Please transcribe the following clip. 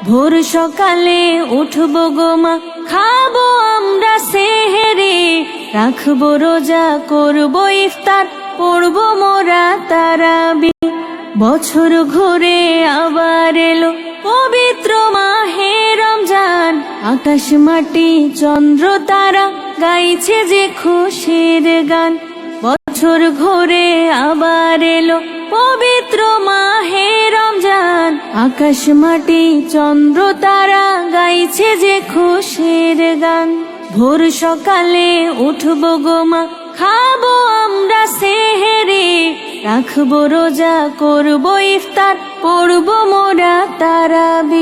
ভোর সকালে উঠবো গো মা, খাবো আমরা সেহেরি, রাখবো রোজা, করবো ইফতার, পড়বো মোরা তারাবি। বছর ঘুরে আবার এলো পবিত্র মাহে রমজান, আকাশ মাটি চন্দ্র তারা গাইছে যে খুশির গান। বছর ঘুরে আবার এলো পবিত্র মাহে রমজান, আকাশ মাটি চন্দ্র তারা গাইছে যে খুশির গান। ভোর সকালে উঠবো গো মা, খাবো আমরা সেহেরি, রাখবো রোজা, করবো ইফতার, পড়বো মোরা তারাবি।